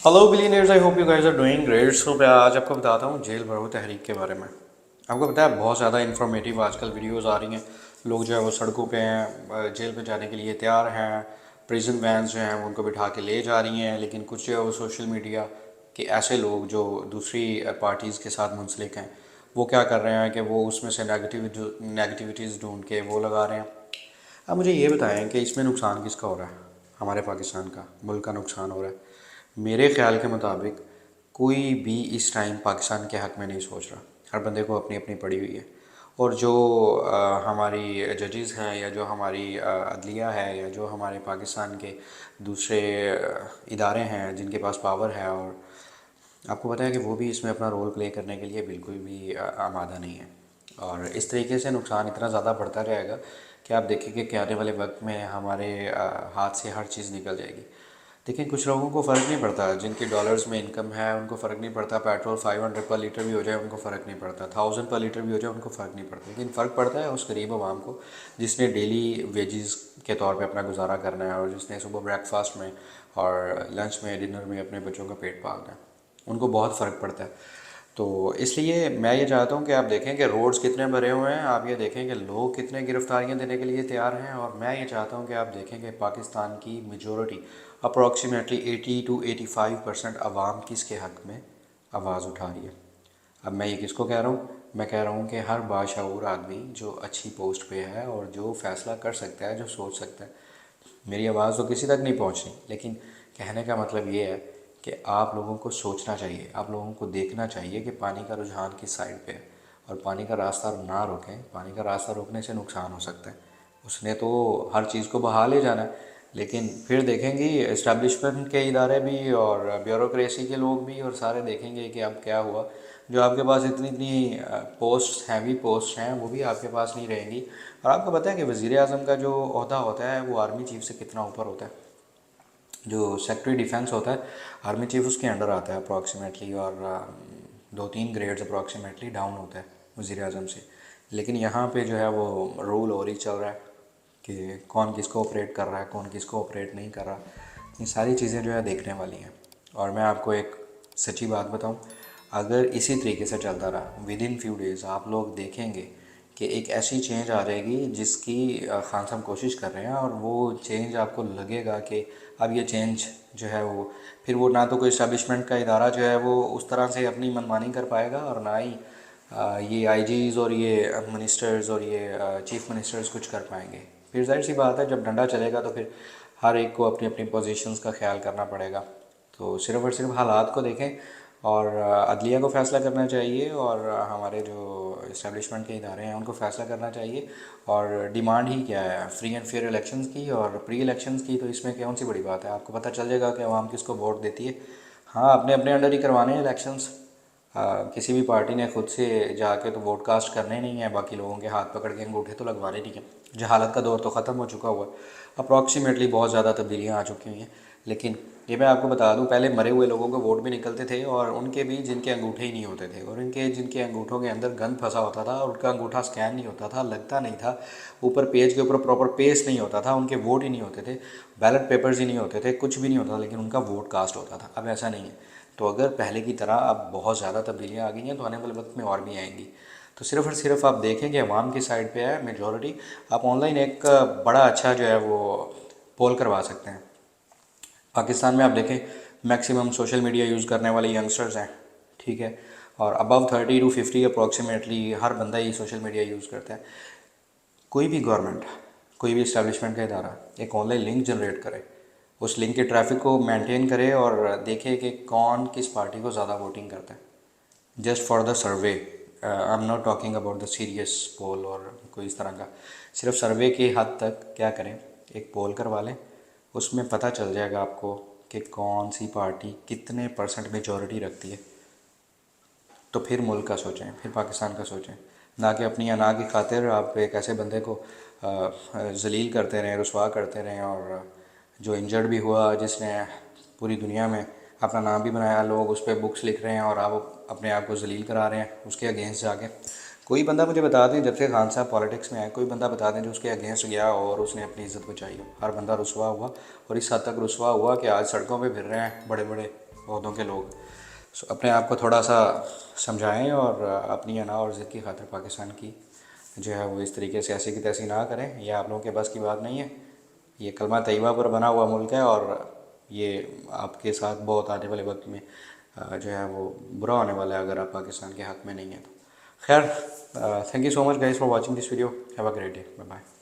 Hello billionaires, I hope you guys are doing great. So मैं आज आपको बताता हूँ जेल भरो तहरीक के बारे में। आपको पता है बहुत ज़्यादा इन्फॉर्मेटिव आजकल वीडियोस आ रही हैं। लोग जो है वो सड़कों पे हैं, जेल पे जाने के लिए तैयार हैं। प्रिजन वैन्स जो हैं वो उनको बिठा के ले जा रही हैं। लेकिन कुछ जो है वो सोशल मीडिया के ऐसे लोग जो दूसरी पार्टीज़ के साथ मुंसलिक हैं, वो क्या कर रहे हैं कि वो उसमें से नेगेटिविटीज़ ढूंढ के वो लगा रहे हैं। अब मुझे ये बताएं कि इसमें नुकसान किसका हो रहा है? हमारे पाकिस्तान का, मुल्क का नुकसान हो रहा है। मेरे ख्याल के मुताबिक कोई भी इस टाइम पाकिस्तान के हक़ में नहीं सोच रहा। हर बंदे को अपनी अपनी पड़ी हुई है। और जो हमारी जजेस हैं या जो हमारी अदलिया है या जो हमारे पाकिस्तान के दूसरे इदारे हैं जिनके पास पावर है, और आपको पता है कि वो भी इसमें अपना रोल प्ले करने के लिए बिल्कुल भी आमादा नहीं है। और इस तरीके से नुकसान इतना ज़्यादा बढ़ता जाएगा कि आप देखेंगे कि आने वाले वक्त में हमारे हाथ से हर चीज़ निकल जाएगी। देखिए, कुछ लोगों को फ़र्क नहीं पड़ता, जिनकी डॉलर्स में इनकम है उनको फ़र्क नहीं पड़ता। पेट्रोल 500 पर लीटर भी हो जाए उनको फ़र्क नहीं पड़ता, 1000 पर लीटर भी हो जाए उनको फ़र्क नहीं पड़ता। लेकिन फ़र्क पड़ता है उस गरीब आवाम को जिसने डेली वेजेस के तौर पे अपना गुजारा करना है, और जिसने सुबह ब्रेकफास्ट में और लंच में डिनर में अपने बच्चों का पेट पालना है। उनको बहुत फ़र्क पड़ता है। तो इसलिए मैं ये चाहता हूँ कि आप देखें कि रोड्स कितने भरे हुए हैं, आप ये देखें कि लोग कितने गिरफ्तारियाँ देने के लिए तैयार हैं। और मैं ये चाहता हूँ कि आप देखें कि पाकिस्तान की मेजॉरिटी अप्रॉक्सीमेटली 80 to 85% आवाम किसके हक़ में आवाज़ उठा रही है। अब मैं ये किसको कह रहा हूँ? मैं कह रहा हूँ कि हर बाशऊर आदमी जो अच्छी पोस्ट पे है और जो फ़ैसला कर सकता है, जो सोच सकता है। मेरी आवाज़ तो किसी तक नहीं पहुंचनी, लेकिन कहने का मतलब ये है कि आप लोगों को सोचना चाहिए, आप लोगों को देखना चाहिए कि पानी का रुझान किस साइड पे है, और पानी का रास्ता ना रोकें। पानी का रास्ता रोकने से नुकसान हो सकता है। उसने तो हर चीज़ को बहा ले जाना है, लेकिन फिर देखेंगे इस्टेब्लिशमेंट के इदारे भी और ब्यूरोक्रेसी के लोग भी, और सारे देखेंगे कि अब क्या हुआ। जो आपके पास इतनी इतनी पोस्ट हैवी पोस्ट हैं वो भी आपके पास नहीं रहेंगी। और आपको पता है कि वज़ीर आज़म का जो ओहदा होता है वो आर्मी चीफ से कितना ऊपर होता है? जो सेक्रेटरी डिफेंस होता है, आर्मी चीफ उसके अंडर आता है अप्रॉक्सीमेटली, और 2-3 ग्रेड्स अप्रॉक्सीमेटली डाउन होता है वज़ीर आज़म से। लेकिन यहाँ पे जो है वो रूल और ही चल रहा है कि कौन किसको ऑपरेट कर रहा है, कौन किसको ऑपरेट नहीं कर रहा। ये सारी चीज़ें जो है देखने वाली हैं। और मैं आपको एक सच्ची बात बताऊं, अगर इसी तरीके से चलता रहा विद इन फ्यू डेज़ आप लोग देखेंगे कि एक ऐसी चेंज आ जाएगी जिसकी खान साहब कोशिश कर रहे हैं, और वो चेंज आपको लगेगा कि अब ये चेंज जो है वो फिर वो ना तो कोई इस्टेब्लिशमेंट का इदारा जो है वो उस तरह से अपनी मनमानी कर पाएगा, और ना ही ये आईजीज और ये मिनिस्टर्स और ये चीफ मिनिस्टर्स कुछ कर पाएंगे। फिर जाहिर सी बात है, जब डंडा चलेगा तो फिर हर एक को अपनी अपनी पोजीशंस का ख्याल करना पड़ेगा। तो सिर्फ़ और सिर्फ हालात को देखें, और अदलिया को फ़ैसला करना चाहिए, और हमारे जो इस्टेब्लिशमेंट के इदारे हैं उनको फ़ैसला करना चाहिए। और डिमांड ही क्या है? फ्री एंड फेयर इलेक्शंस की और प्री इलेक्शंस की। तो इसमें कौन सी बड़ी बात है? आपको पता चल जाएगा कि आवाम किसको वोट देती है। हाँ, अपने अपने अंडर ही करवाने हैं इलेक्शंस। किसी भी पार्टी ने खुद से जाके तो वोट कास्ट करने नहीं है, बाकी लोगों के हाथ पकड़ के अंगूठे तो लगवाने नहीं है। जहालत का दौर तो ख़त्म हो चुका हुआ है। अप्रॉक्सीमेटली बहुत ज़्यादा तब्दीलियाँ आ चुकी हुई हैं। लेकिन ये मैं आपको बता दूं, पहले मरे हुए लोगों को वोट भी निकलते थे, और उनके भी जिनके अंगूठे ही नहीं होते थे, और इनके जिनके अंगूठों के अंदर गंद फंसा होता था, और उनका अंगूठा स्कैन नहीं होता था, लगता नहीं था, ऊपर पेज के ऊपर प्रॉपर पेस्ट नहीं होता था, उनके वोट ही नहीं होते थे, बैलेट पेपर्स ही नहीं होते थे, कुछ भी नहीं होता था, लेकिन उनका वोट कास्ट होता था। अब ऐसा नहीं है। तो अगर पहले की तरह अब बहुत ज़्यादा तब्दीलियाँ आ गई हैं, तो आने वाले वक्त में और भी आएंगी। तो सिर्फ़ और सिर्फ आप देखें कि अवाम की साइड पे है मेजॉरिटी। आप ऑनलाइन एक बड़ा अच्छा जो है वो पोल करवा सकते हैं। पाकिस्तान में आप देखें मैक्सिमम सोशल मीडिया यूज़ करने वाले यंगस्टर्स हैं, ठीक है। और अबव 30 to 50 अप्रॉक्सीमेटली हर बंदा ही सोशल मीडिया यूज़ करता है। कोई भी गवर्नमेंट, कोई भी इस्टेब्लिशमेंट का इदारा एक ऑनलाइन लिंक जनरेट करे, उस लिंक के ट्रैफिक को मेंटेन करे, और देखे कि कौन किस पार्टी को ज़्यादा वोटिंग करता है, just for the survey. I am not talking about the serious poll और कोई इस तरह का। सिर्फ सर्वे के हद तक क्या करें, एक पोल करवा लें, उसमें पता चल जाएगा आपको कि कौन सी पार्टी कितने परसेंट मेजॉरिटी रखती है। तो फिर मुल्क का सोचें, फिर पाकिस्तान का सोचें, ना कि अपनी अना की खातिर आप एक ऐसे बंदे को जलील करते रहें, रुसवा करते रहें। और जो इंजर्ड भी हुआ, जिसने पूरी दुनिया में अपना नाम भी बनाया, लोग उस पर बुक्स लिख रहे हैं और आप अपने आप को जलील करा रहे हैं उसके अगेंस्ट जाके। कोई बंदा मुझे बता दें, जब से खान साहब पॉलिटिक्स में आए, कोई बंदा बता दें जो उसके अगेंस्ट गया और उसने अपनी इज़्ज़त बचाई हो। हर बंदा रुसवा हुआ, और इस हद तक रुसवा हुआ कि आज सड़कों पे फिर रहे हैं बड़े बड़े عہدوں کے لوگ اپنے آپ کو تھوڑا سا سمجھائیں اور اپنی انا اور عزت کی خاطر پاکستان کی جو ہے وہ اس طریقے سے ایسی کی تیسی نہ کریں. یہ آپ لوگوں کے بس کی بات نہیں ہے. یہ کلمہ طیبہ پر بنا ہوا ملک ہے اور یہ آپ کے ساتھ بہت آنے والے وقت میں جو ہے وہ برا ہونے والا ہے اگر آپ پاکستان کے حق میں نہیں ہیں تو. خیر, thank you so much guys for watching this video. Have a great day. Bye bye.